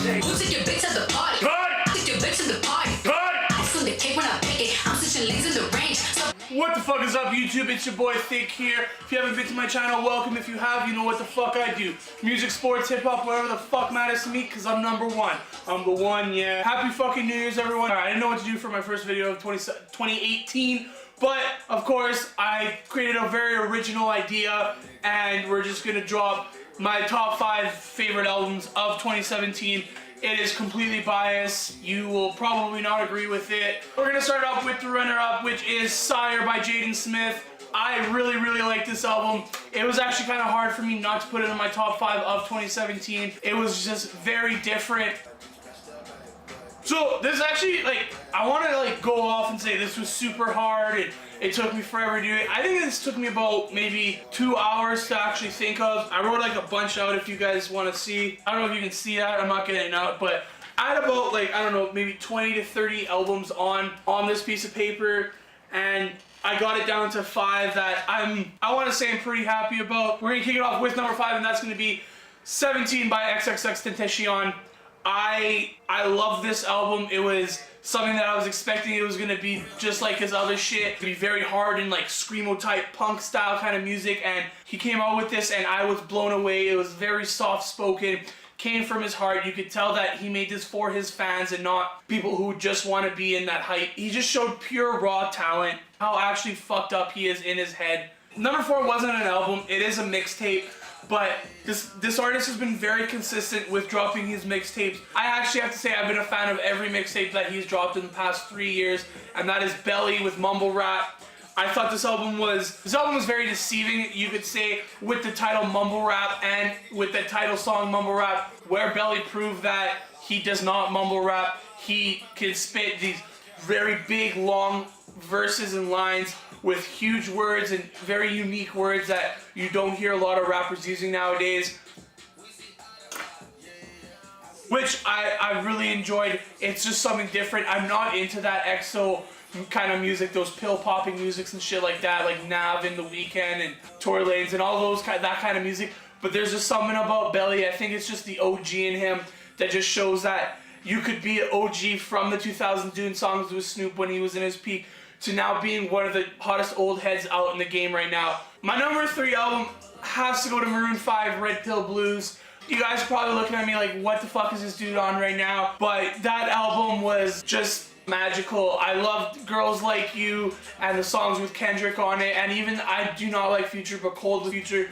Who took your bitch at the party? Cut! I took your bitch in the party. Cut! I swing the cake when I pick it. I'm switching lanes in the range. So What the fuck is up, YouTube? It's your boy Thick here. If you haven't been to my channel, welcome. If you have, you know what the fuck I do. Music, sports, hip-hop, whatever the fuck matters to me, because I'm number one. I'm the one, yeah. Happy fucking New Year's, everyone. Alright, I didn't know what to do for my first video of 2018, but, of course, I created a very original idea, and we're just gonna drop my top 5 favorite albums of 2017. It is completely biased. You will probably not agree with it. We're gonna start off with the runner-up, which is Sire by Jaden Smith. I really like this album. It was actually kind of hard for me not to put it in my top 5 of 2017. It was just very different. So this actually, like, I want to like go off and say this was super hard and it took me forever to do it. I think this took me about maybe 2 hours to actually think of. I wrote like a bunch out if you guys want to see. I don't know if you can see that. I'm not getting it out, but I had about like, I don't know, maybe 20 to 30 albums on this piece of paper, and I got it down to 5 that I want to say I'm pretty happy about. We're gonna kick it off with number 5, and that's gonna be 17 by XXXTentacion. I love this album. It was something that I was expecting. It was gonna be just like his other shit, to be very hard and like screamo type punk style kind of music, and he came out with this and I was blown away. It was very soft spoken, came from his heart. You could tell that he made this for his fans and not people who just want to be in that hype. He just showed pure raw talent, how actually fucked up he is in his head. Number 4 wasn't an album, it is a mixtape. But this artist has been very consistent with dropping his mixtapes. I actually have to say I've been a fan of every mixtape that he's dropped in the past 3 years, and that is Belly with Mumble Rap. I thought this album was very deceiving, you could say, with the title Mumble Rap and with the title song Mumble Rap, where Belly proved that he does not mumble rap. He can spit these very big, long verses and lines with huge words and very unique words that you don't hear a lot of rappers using nowadays, which I really enjoyed. It's just something different. I'm not into that EXO kind of music, those pill popping musics and shit like that, like Nav and The Weeknd and Tory Lanez and all those that kind of music. But there's just something about Belly. I think it's just the OG in him that just shows that you could be an OG from the 2000s doing songs with Snoop when he was in his peak, to now being one of the hottest old heads out in the game right now. My number 3 album has to go to Maroon 5, Red Pill Blues. You guys are probably looking at me like, what the fuck is this dude on right now? But that album was just magical. I loved Girls Like You and the songs with Kendrick on it, and even I do not like Future, but Cold with Future.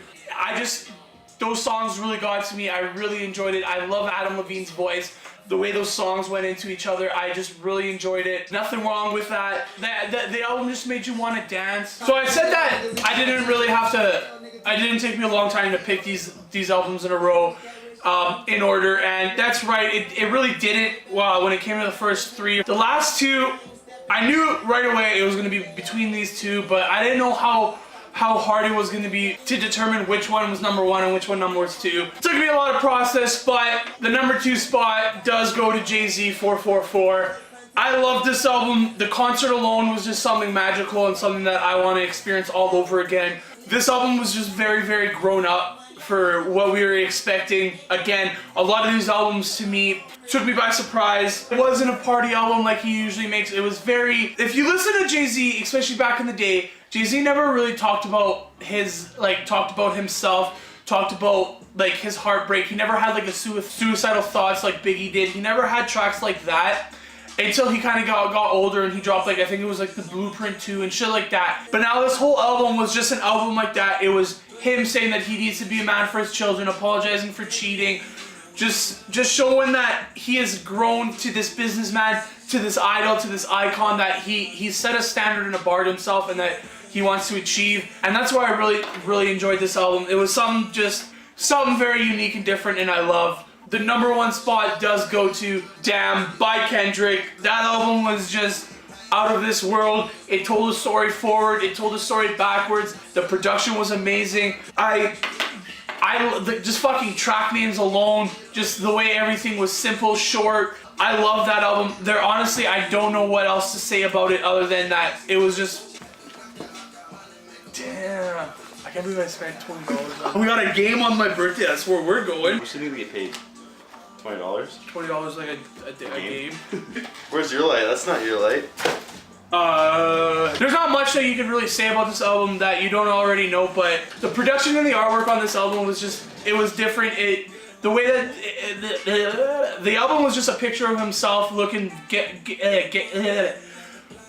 Those songs really got to me. I really enjoyed it. I love Adam Levine's voice. The way those songs went into each other, I just really enjoyed it. Nothing wrong with that. The album just made you want to dance. So I said that I didn't really have to, it didn't take me a long time to pick these albums in a row in order, and that's right, it really didn't when it came to the first 3. The last 2, I knew right away it was going to be between these 2, but I didn't know how hard it was going to be to determine which one was number 1 and which one number was 2. It took me a lot of process, but the number 2 spot does go to Jay-Z 444. I love this album. The concert alone was just something magical and something that I want to experience all over again. This album was just very grown up for what we were expecting. Again, a lot of these albums to me took me by surprise. It wasn't a party album like he usually makes. It was very, if you listen to Jay-Z, especially back in the day, Jay-Z never really talked about himself, talked about like his heartbreak. He never had like a suicidal thoughts like Biggie did. He never had tracks like that until he kind of got older and he dropped like, I think it was like the Blueprint 2 and shit like that. But now this whole album was just an album like that. It was him saying that he needs to be a man for his children, apologizing for cheating, just showing that he has grown to this businessman, to this idol, to this icon, that he set a standard and a bar to himself and that he wants to achieve. And that's why I really enjoyed this album. It was something very unique and different, and I love. The number 1 spot does go to Damn by Kendrick. That album was just out of this world. It told a story forward, it told a story backwards. The production was amazing. Just fucking track names alone, just the way everything was simple, short. I love that album. Honestly, I don't know what else to say about it other than that it was just, damn. I can't believe I spent $20 on it. We got a game on my birthday, that's where we're going. We should maybe get paid. $20. $20 like a game. Where's your light? That's not your light. There's not much that you can really say about this album that you don't already know, but the production and the artwork on this album was just, it was different. The way that the album was just a picture of himself looking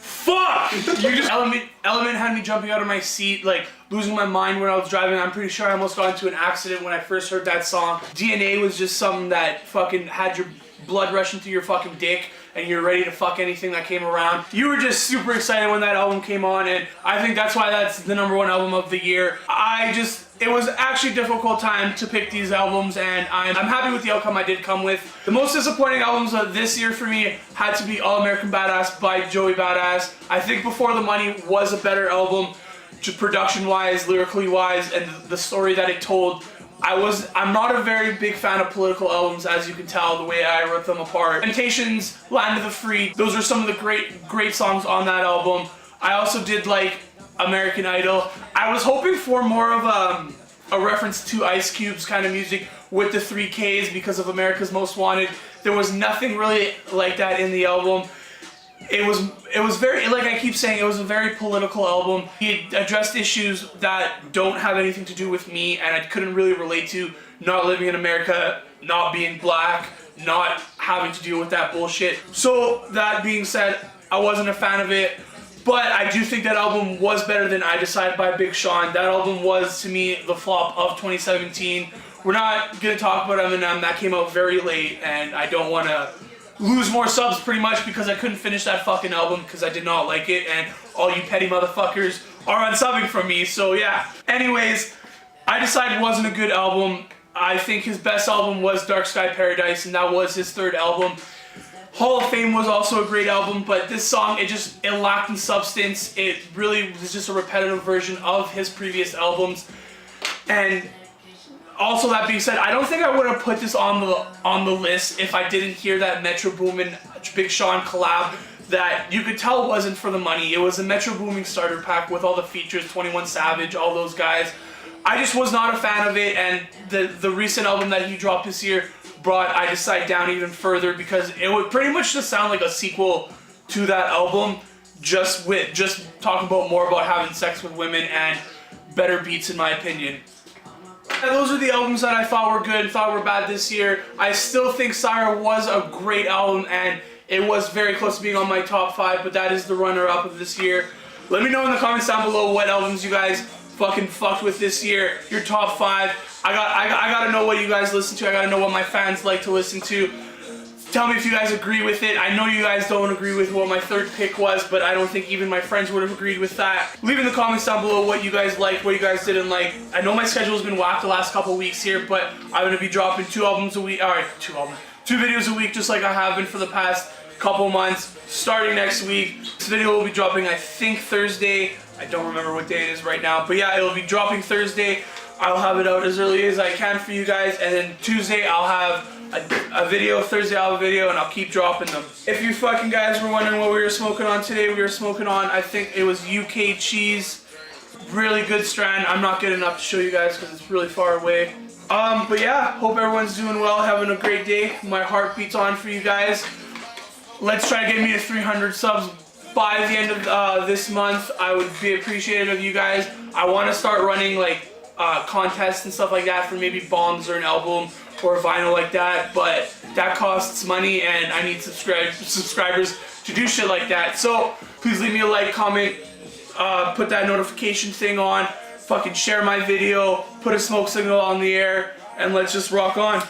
fuck! You just Element had me jumping out of my seat, like losing my mind when I was driving. I'm pretty sure I almost got into an accident when I first heard that song. DNA was just something that fucking had your blood rushing through your fucking dick and you're ready to fuck anything that came around. You were just super excited when that album came on, and I think that's why that's the #1 album of the year. It was actually a difficult time to pick these albums, and I'm happy with the outcome I did come with. The most disappointing albums of this year for me had to be All American Badass by Joey Badass. I think Before the Money was a better album, production-wise, lyrically-wise, and the story that it told. I'm not a very big fan of political albums, as you can tell the way I rip them apart. Temptations, Land of the Free, those are some of the great songs on that album. I also did like American Idol. I was hoping for more of a reference to Ice Cube's kind of music with the 3Ks because of America's Most Wanted. There was nothing really like that in the album. It was very, like I keep saying, it was a very political album. He addressed issues that don't have anything to do with me, and I couldn't really relate to not living in America, not being black, not having to deal with that bullshit. So that being said, I wasn't a fan of it, but I do think that album was better than I Decide by Big Sean. That album was, to me, the flop of 2017. We're not gonna talk about Eminem. That came out very late, and I don't wanna lose more subs pretty much because I couldn't finish that fucking album because I did not like it, and all you petty motherfuckers are unsubbing from me, so yeah. Anyways, I Decide wasn't a good album. I think his best album was Dark Sky Paradise, and that was his 3rd album. Hall of Fame was also a great album, but this song, it lacked in substance. It really was just a repetitive version of his previous albums. And also, that being said, I don't think I would have put this on the list if I didn't hear that Metro Boomin Big Sean collab that you could tell wasn't for the money. It was a Metro Boomin starter pack with all the features, 21 Savage, all those guys. I just was not a fan of it, and the recent album that he dropped this year brought I Decide down even further because it would pretty much just sound like a sequel to that album, just talking about more about having sex with women and better beats in my opinion. And those are the albums that I thought were good, thought were bad this year. I still think Sire was a great album, and it was very close to being on my top 5, but that is the runner-up of this year. Let me know in the comments down below what albums you guys fucking fucked with this year, your top 5. I gotta know what you guys listen to. I gotta know what my fans like to listen to. Tell me if you guys agree with it. I know you guys don't agree with what my 3rd pick was, but I don't think even my friends would have agreed with that. Leave in the comments down below what you guys liked, what you guys didn't like. I know my schedule's been whacked the last couple weeks here, but I'm gonna be dropping 2 albums a week. Alright, 2 videos a week, just like I have been for the past couple months. Starting next week, this video will be dropping, I think, Thursday. I don't remember what day it is right now, but yeah, it'll be dropping Thursday. I'll have it out as early as I can for you guys, and then Tuesday I'll have a video, Thursday I'll have a video, and I'll keep dropping them. If you fucking guys were wondering what we were smoking on today, we were smoking on, I think it was UK cheese. Really good strand. I'm not good enough to show you guys because it's really far away. But yeah, hope everyone's doing well, having a great day. My heart beats on for you guys. Let's try to get me to 300 subs by the end of this month. I would be appreciative of you guys. I want to start running like contests and stuff like that for maybe bombs or an album or a vinyl like that, but that costs money and I need subscribers to do shit like that. So please leave me a like, comment, put that notification thing on, fucking share my video, put a smoke signal on the air, and let's just rock on.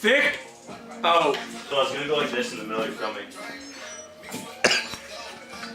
Thick? Oh. So I was gonna go like this in the middle of filming.